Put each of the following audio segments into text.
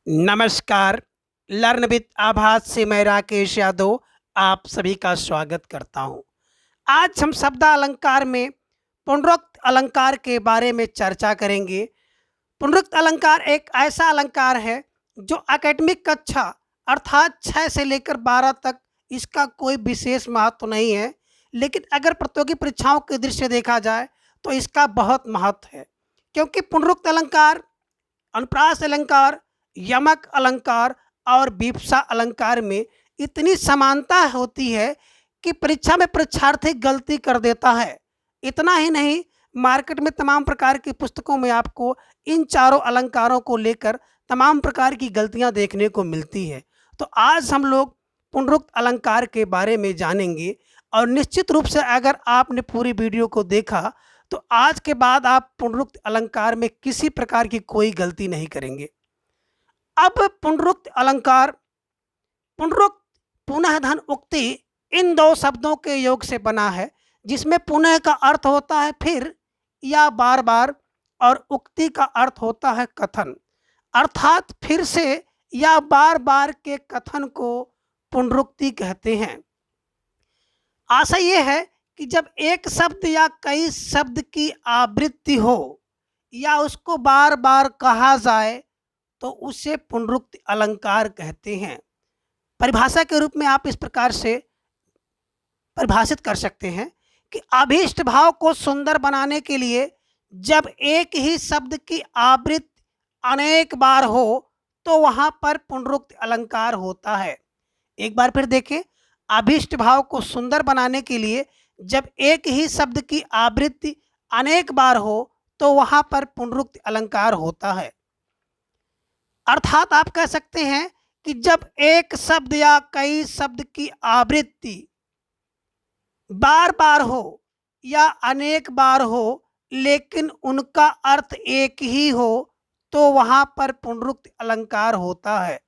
नमस्कार। Learn with आभास से मैं राकेश यादव आप सभी का स्वागत करता हूं। आज हम शब्द अलंकार में पुनरुक्त अलंकार के बारे में चर्चा करेंगे। पुनरुक्त अलंकार एक ऐसा अलंकार है जो एकेडमिक कक्षा अर्थात 6 से लेकर 12 तक इसका कोई विशेष महत्व नहीं है, लेकिन अगर प्रतियोगी परीक्षाओं की दृष्टि से देखा जाए तो इसका बहुत महत्व है, क्योंकि पुनरुक्त अलंकार, अनुप्रास अलंकार, यमक अलंकार और विवक्षा अलंकार में इतनी समानता होती है कि परीक्षा में परीक्षार्थी गलती कर देता है। इतना ही नहीं, मार्केट में तमाम प्रकार की पुस्तकों में आपको इन चारों अलंकारों को लेकर तमाम प्रकार की गलतियां देखने को मिलती है। तो आज हम लोग पुनरुक्त अलंकार के बारे में जानेंगे और निश्चित रूप से अगर आपने पूरी वीडियो को देखा तो आज के बाद आप पुनरुक्त अलंकार में किसी प्रकार की कोई गलती नहीं करेंगे। अब पुनरुक्त अलंकार, पुनरुक्त, पुनः धन उक्ति, इन दो शब्दों के योग से बना है, जिसमें पुनः का अर्थ होता है फिर या बार बार और उक्ति का अर्थ होता है कथन, अर्थात फिर से या बार बार के कथन को पुनरुक्ति कहते हैं। आशय यह है कि जब एक शब्द या कई शब्द की आवृत्ति हो या उसको बार बार कहा जाए तो उसे पुनरुक्त अलंकार कहते हैं। परिभाषा के रूप में आप इस प्रकार से परिभाषित कर सकते हैं कि अभीष्ट भाव को सुंदर बनाने के लिए जब एक ही शब्द की आवृत्ति अनेक बार हो तो वहां पर पुनरुक्त अलंकार होता है। एक बार फिर देखें, अभीष्ट भाव को सुंदर बनाने के लिए जब एक ही शब्द की आवृत्ति अनेक बार हो तो वहां पर पुनरुक्त अलंकार होता है। अर्थात आप कह सकते हैं कि जब एक शब्द या कई शब्द की आवृत्ति बार बार हो या अनेक बार हो लेकिन उनका अर्थ एक ही हो तो वहां पर पुनरुक्त अलंकार होता है।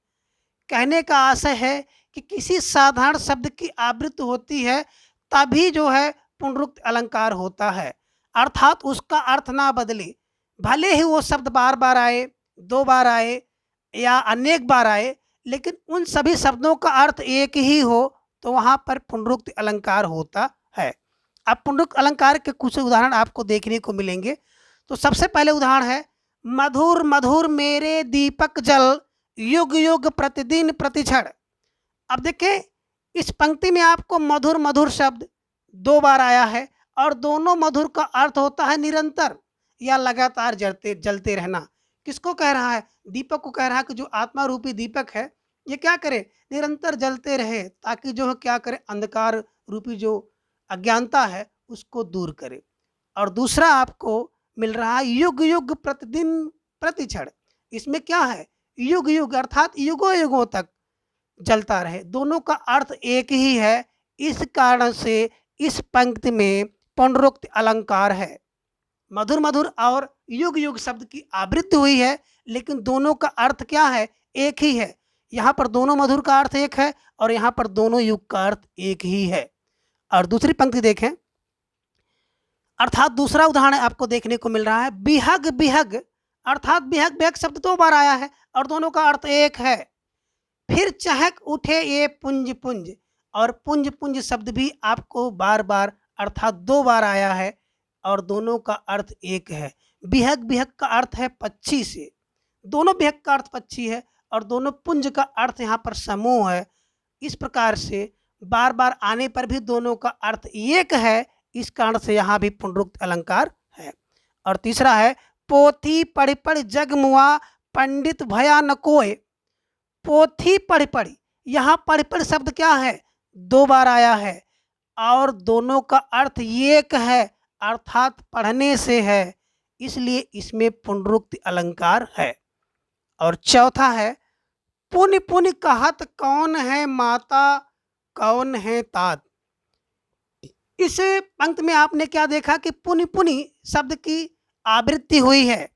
कहने का आशय है कि किसी साधारण शब्द की आवृत्ति होती है तभी जो है पुनरुक्त अलंकार होता है, अर्थात उसका अर्थ ना बदले, भले ही वो शब्द बार बार आए, 2 बार आए या अनेक बार आए, लेकिन उन सभी शब्दों का अर्थ एक ही हो तो वहां पर पुनरुक्त अलंकार होता है। अब पुनरुक्त अलंकार के कुछ उदाहरण आपको देखने को मिलेंगे। तो सबसे पहले उदाहरण है, मधुर मधुर मेरे दीपक जल, युग युग प्रतिदिन प्रतिक्षण। अब देखें, इस पंक्ति में आपको मधुर मधुर शब्द 2 बार आया है और दोनों मधुर का अर्थ होता है निरंतर या लगातार जलते जलते रहना। किसको कह रहा है? दीपक को कह रहा है कि जो आत्मा रूपी दीपक है ये क्या करे? निरंतर जलते रहे, ताकि जो है क्या करे, अंधकार रूपी जो अज्ञानता है उसको दूर करे। और दूसरा आपको मिल रहा है युग युग प्रतिदिन प्रतिक्षण। इसमें क्या है? युग युग अर्थात युगों युगों तक जलता रहे। दोनों का अर्थ एक ही है, इस कारण से इस पंक्ति में पुनरुक्त अलंकार है। मधुर मधुर और युग युग शब्द की आवृत्ति हुई है, लेकिन दोनों का अर्थ क्या है? एक ही है। यहाँ पर दोनों मधुर का अर्थ एक है और यहाँ पर दोनों युग का अर्थ एक ही है। और दूसरी पंक्ति देखें, अर्थात दूसरा उदाहरण आपको देखने को मिल रहा है, बिहग बिहग, अर्थात बिहग बिहग शब्द 2 बार आया है और दोनों का अर्थ एक है। फिर चहक उठे ये पुंज पुंज, और पुंज पुंज शब्द भी आपको बार बार अर्थात 2 बार आया है और दोनों का अर्थ एक है। बिहग बिहग का अर्थ है पक्षी से, दोनों बिहग का अर्थ पक्षी है और दोनों पुंज का अर्थ यहाँ पर समूह है। इस प्रकार से बार बार आने पर भी दोनों का अर्थ एक है, इस कारण से यहाँ भी पुनरुक्त अलंकार है। और तीसरा है, पोथी पढ़ पढ़ जग मुआ, पंडित भया न कोय। पोथी पढ़ पढ़, यहाँ पढ़ पढ़ शब्द क्या है? 2 बार आया है और दोनों का अर्थ एक है, अर्थात पढ़ने से है, इसलिए इसमें पुनरुक्त अलंकार है। और चौथा है, पुनि पुनि कहत कौन है माता, कौन है तात। इस पंक्ति में आपने क्या देखा कि पुनि पुनि शब्द की आवृत्ति हुई है,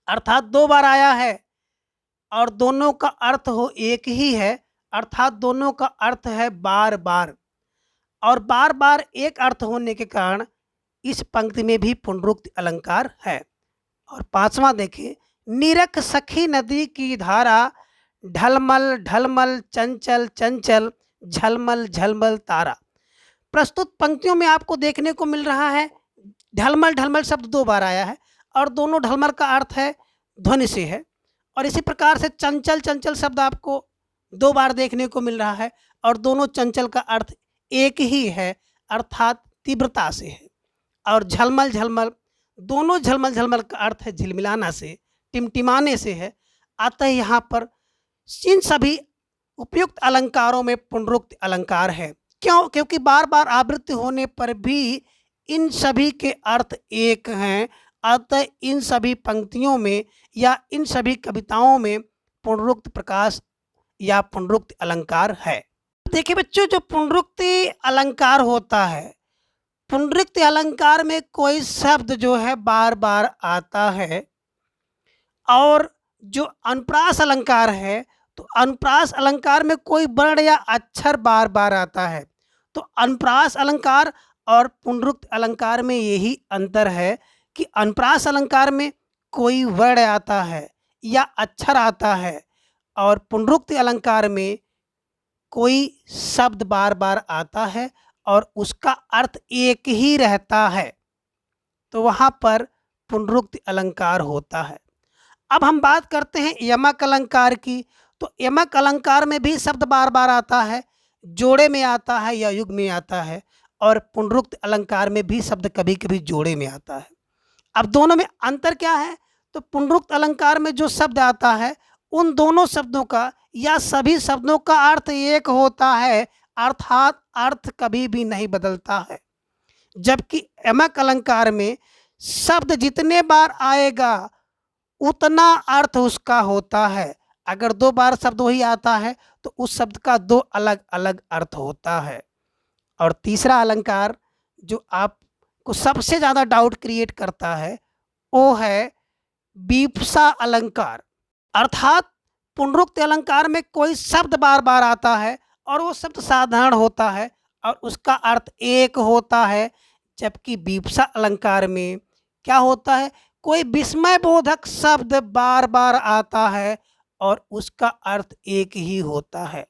अर्थात 2 बार आया है और दोनों का अर्थ हो एक ही है, अर्थात दोनों का अर्थ है बार बार, और बार बार एक अर्थ होने के कारण इस पंक्ति में भी पुनरुक्त अलंकार है। और पांचवा देखें, निरख सखी नदी की धारा, ढलमल ढलमल चंचल चंचल, झलमल झलमल तारा। प्रस्तुत पंक्तियों में आपको देखने को मिल रहा है ढलमल ढलमल शब्द 2 बार आया है और दोनों ढलमल का अर्थ है ध्वनि से है, और इसी प्रकार से चंचल चंचल शब्द आपको 2 बार देखने को मिल रहा है और दोनों चंचल का अर्थ एक ही है, अर्थात तीव्रता से है। और झलमल झलमल, दोनों झलमल झलमल का अर्थ है झिलमिलाना से, टिमटिमाने से है। अतः यहाँ पर इन सभी उपयुक्त अलंकारों में पुनरुक्त अलंकार है। क्यों? क्योंकि बार बार आवृत्ति होने पर भी इन सभी के अर्थ एक हैं। अतः इन सभी पंक्तियों में या इन सभी कविताओं में पुनरुक्त प्रकाश या पुनरुक्त अलंकार है। देखिए बच्चों, जो पुनरुक्ति अलंकार होता है, पुनरुक्ति अलंकार में कोई शब्द जो है बार बार आता है, और जो अनुप्रास अलंकार है तो अनुप्रास अलंकार में कोई वर्ण या अक्षर बार बार आता है। तो अनुप्रास अलंकार और पुनरुक्त अलंकार में यही अंतर है कि अनुप्रास अलंकार में कोई वर्ण आता है या अक्षर आता है, और पुनरुक्त अलंकार में कोई शब्द बार बार आता है और उसका अर्थ एक ही रहता है, तो वहाँ पर पुनरुक्त अलंकार होता है। अब हम बात करते हैं यमक अलंकार की। तो यमक अलंकार में भी शब्द बार बार आता है, जोड़े में आता है या युग में आता है, और पुनरुक्त अलंकार में भी शब्द कभी कभी जोड़े में आता है। अब दोनों में अंतर क्या है? तो पुनरुक्त अलंकार में जो शब्द आता है उन दोनों शब्दों का या सभी शब्दों का अर्थ एक होता है, अर्थात अर्थ कभी भी नहीं बदलता है। जबकि यमक अलंकार में शब्द जितने बार आएगा उतना अर्थ उसका होता है। अगर 2 बार शब्द वही आता है तो उस शब्द का 2 अलग अलग अर्थ होता है। और तीसरा अलंकार जो आपको सबसे ज़्यादा डाउट क्रिएट करता है वो है विवक्षा अलंकार। अर्थात पुनरुक्त अलंकार में कोई शब्द बार बार आता है और वो शब्द साधारण होता है और उसका अर्थ एक होता है, जबकि विवक्षा अलंकार में क्या होता है, कोई विस्मय बोधक शब्द बार बार आता है और उसका अर्थ एक ही होता है।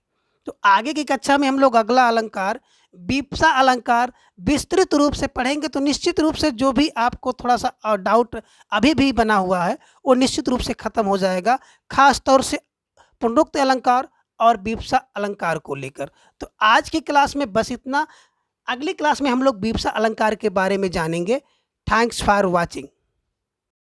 तो आगे की कक्षा में हम लोग अगला अलंकार विवक्षा अलंकार विस्तृत रूप से पढ़ेंगे। तो निश्चित रूप से जो भी आपको थोड़ा सा डाउट अभी भी बना हुआ है वो निश्चित रूप से खत्म हो जाएगा, खास तौर से पुनरुक्त अलंकार और विवक्षा अलंकार को लेकर। तो आज की क्लास में बस इतना। अगली क्लास में हम लोग विवक्षा अलंकार के बारे में जानेंगे। Thanks for watching.